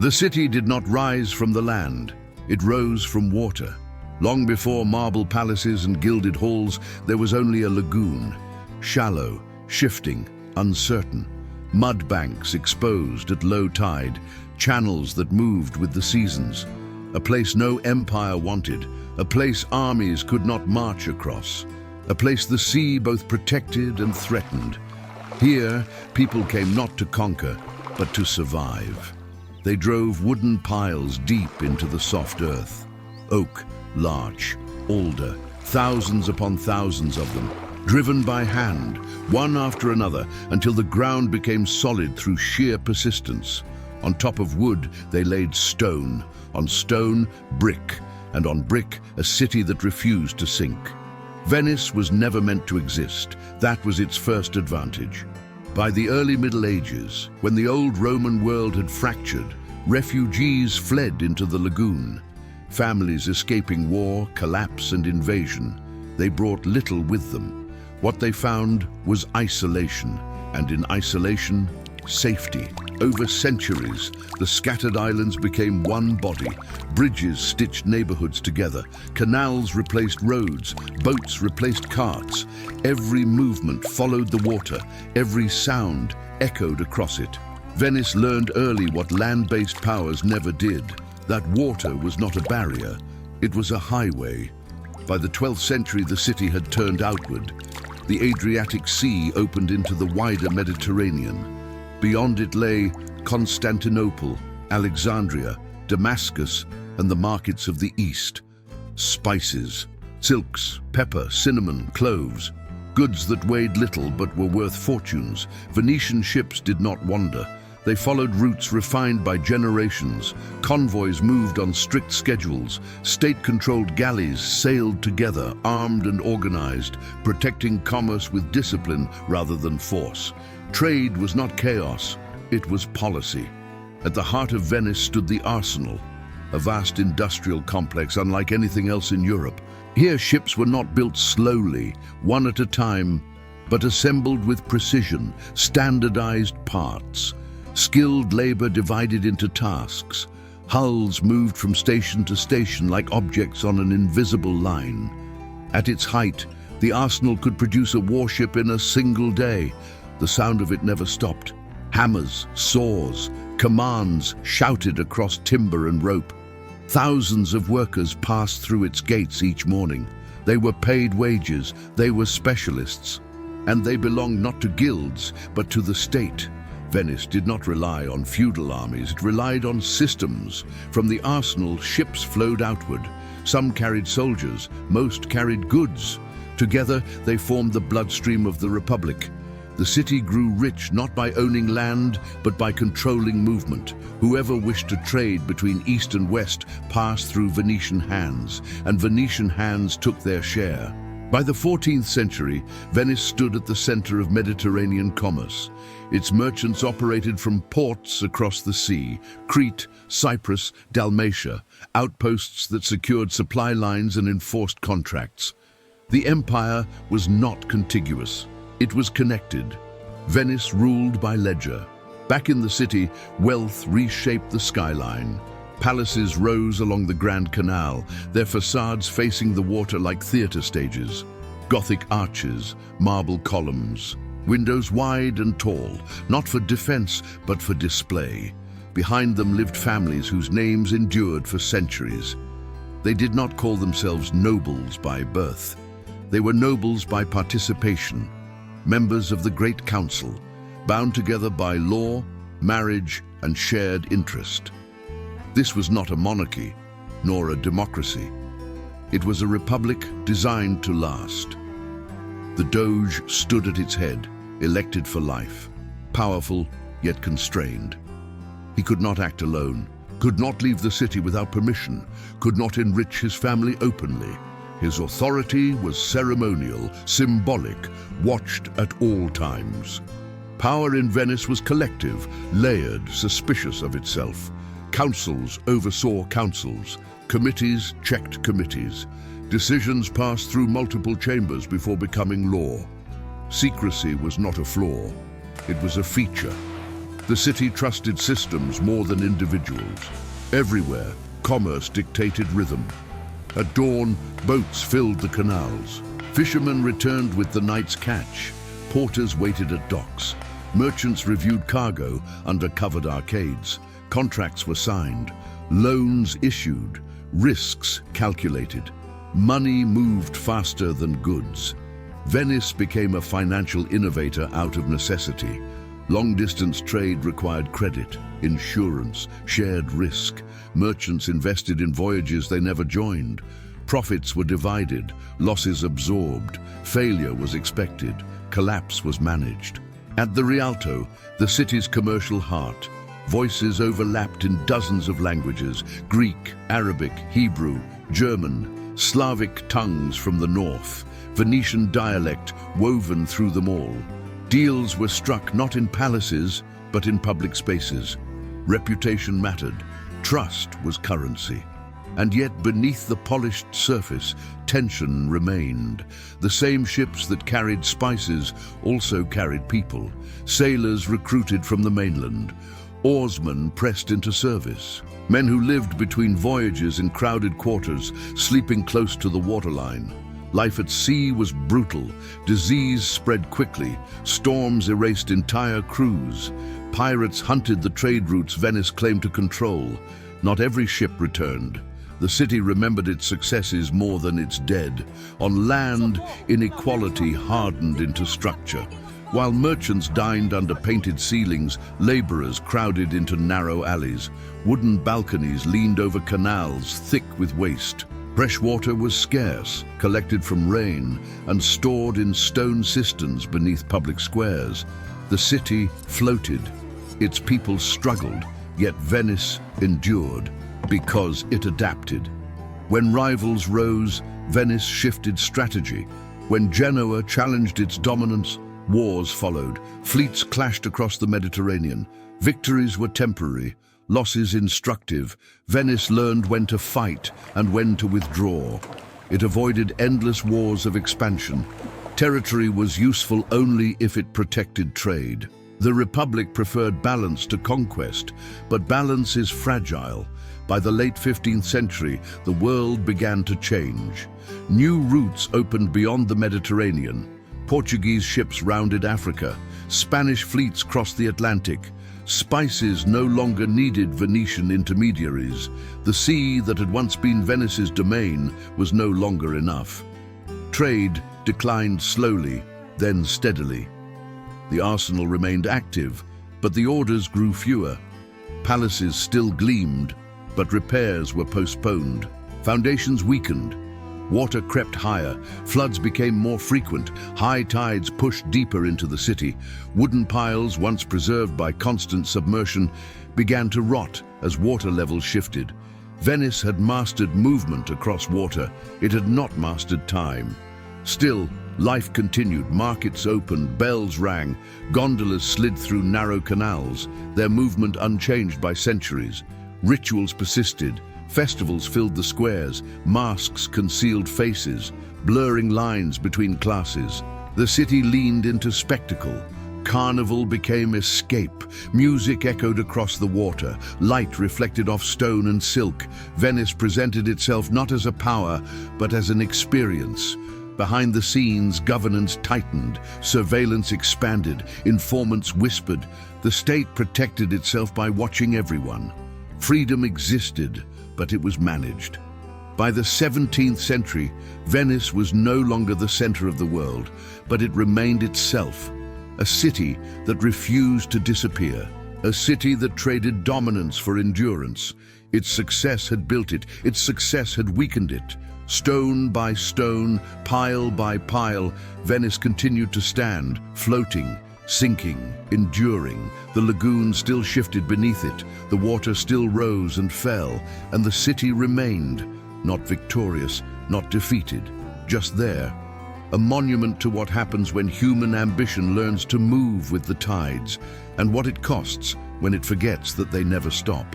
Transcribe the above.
The city did not rise from the land, it rose from water. Long before marble palaces and gilded halls, there was only a lagoon, shallow, shifting, uncertain. Mud banks exposed at low tide, channels that moved with the seasons. A place no empire wanted, a place armies could not march across, a place the sea both protected and threatened. Here, people came not to conquer, but to survive. They drove wooden piles deep into the soft earth. Oak, larch, alder, thousands upon thousands of them, driven by hand, one after another, until the ground became solid through sheer persistence. On top of wood, they laid stone, on stone, brick, and on brick, a city that refused to sink. Venice was never meant to exist. That was its first advantage. By the early Middle Ages, when the old Roman world had fractured, refugees fled into the lagoon. Families escaping war, collapse, and invasion. They brought little with them. What they found was isolation, and in isolation, safety. Over centuries, the scattered islands became one body. Bridges stitched neighborhoods together. Canals replaced roads. Boats replaced carts. Every movement followed the water. Every sound echoed across it. Venice learned early what land-based powers never did. That water was not a barrier. It was a highway. By the 12th century, the city had turned outward. The Adriatic Sea opened into the wider Mediterranean. Beyond it lay Constantinople, Alexandria, Damascus, and the markets of the East. Spices, silks, pepper, cinnamon, cloves, goods that weighed little but were worth fortunes. Venetian ships did not wander. They followed routes refined by generations. Convoys moved on strict schedules. State-controlled galleys sailed together, armed and organized, protecting commerce with discipline rather than force. Trade was not chaos, it was policy. At the heart of Venice stood the arsenal, a vast industrial complex unlike anything else in Europe. Here ships were not built slowly, one at a time, but assembled with precision, standardized parts. Skilled labor divided into tasks. Hulls moved from station to station like objects on an invisible line. At its height, the arsenal could produce a warship in a single day. The sound of it never stopped. Hammers, saws, commands shouted across timber and rope. Thousands of workers passed through its gates each morning. They were paid wages, they were specialists, and they belonged not to guilds, but to the state. Venice did not rely on feudal armies, it relied on systems. From the arsenal, ships flowed outward. Some carried soldiers, most carried goods. Together, they formed the bloodstream of the Republic. The city grew rich not by owning land, but by controlling movement. Whoever wished to trade between east and west passed through Venetian hands, and Venetian hands took their share. By the 14th century, Venice stood at the center of Mediterranean commerce. Its merchants operated from ports across the sea, Crete, Cyprus, Dalmatia, outposts that secured supply lines and enforced contracts. The empire was not contiguous. It was connected. Venice ruled by ledger. Back in the city, wealth reshaped the skyline. Palaces rose along the Grand Canal, their facades facing the water like theater stages. Gothic arches, marble columns, windows wide and tall, not for defense, but for display. Behind them lived families whose names endured for centuries. They did not call themselves nobles by birth. They were nobles by participation. Members of the Great Council, bound together by law, marriage, and shared interest. This was not a monarchy, nor a democracy. It was a republic designed to last. The Doge stood at its head, elected for life, powerful yet constrained. He could not act alone, could not leave the city without permission, could not enrich his family openly. His authority was ceremonial, symbolic, watched at all times. Power in Venice was collective, layered, suspicious of itself. Councils oversaw councils. Committees checked committees. Decisions passed through multiple chambers before becoming law. Secrecy was not a flaw. It was a feature. The city trusted systems more than individuals. Everywhere, commerce dictated rhythm. At dawn, boats filled the canals. Fishermen returned with the night's catch. Porters waited at docks. Merchants reviewed cargo under covered arcades. Contracts were signed. Loans issued. Risks calculated. Money moved faster than goods. Venice became a financial innovator out of necessity. Long-distance trade required credit, insurance, shared risk. Merchants invested in voyages they never joined. Profits were divided, losses absorbed. Failure was expected, collapse was managed. At the Rialto, the city's commercial heart, voices overlapped in dozens of languages: Greek, Arabic, Hebrew, German, Slavic tongues from the north, Venetian dialect woven through them all. Deals were struck not in palaces, but in public spaces. Reputation mattered. Trust was currency. And yet, beneath the polished surface, tension remained. The same ships that carried spices also carried people. Sailors recruited from the mainland. Oarsmen pressed into service. Men who lived between voyages in crowded quarters, sleeping close to the waterline. Life at sea was brutal. Disease spread quickly. Storms erased entire crews. Pirates hunted the trade routes Venice claimed to control. Not every ship returned. The city remembered its successes more than its dead. On land, inequality hardened into structure. While merchants dined under painted ceilings, laborers crowded into narrow alleys. Wooden balconies leaned over canals thick with waste. Fresh water was scarce, collected from rain, and stored in stone cisterns beneath public squares. The city floated. Its people struggled, yet Venice endured because it adapted. When rivals rose, Venice shifted strategy. When Genoa challenged its dominance, wars followed. Fleets clashed across the Mediterranean. Victories were temporary, losses instructive. Venice learned when to fight and when to withdraw. It avoided endless wars of expansion. Territory was useful only if it protected trade. The Republic preferred balance to conquest, but balance is fragile. By the late 15th century, the world began to change. New routes opened beyond the Mediterranean. Portuguese ships rounded Africa. Spanish fleets crossed the Atlantic. Spices no longer needed Venetian intermediaries. The sea that had once been Venice's domain was no longer enough. Trade declined slowly, then steadily. The arsenal remained active, but the orders grew fewer. Palaces still gleamed, but repairs were postponed. Foundations weakened. Water crept higher, floods became more frequent, high tides pushed deeper into the city. Wooden piles, once preserved by constant submersion, began to rot as water levels shifted. Venice had mastered movement across water. It had not mastered time. Still, life continued. Markets opened, bells rang, gondolas slid through narrow canals, their movement unchanged by centuries. Rituals persisted. Festivals filled the squares, masks concealed faces, blurring lines between classes. The city leaned into spectacle. Carnival became escape. Music echoed across the water. Light reflected off stone and silk. Venice presented itself not as a power, but as an experience. Behind the scenes, governance tightened, surveillance expanded, informants whispered. The state protected itself by watching everyone. Freedom existed, but it was managed. By the 17th century, Venice was no longer the center of the world, but it remained itself, a city that refused to disappear, a city that traded dominance for endurance. Its success had built it, its success had weakened it. Stone by stone, pile by pile, Venice continued to stand, floating, sinking, enduring. The lagoon still shifted beneath it, the water still rose and fell, and the city remained, not victorious, not defeated, just there. A monument to what happens when human ambition learns to move with the tides, and what it costs when it forgets that they never stop.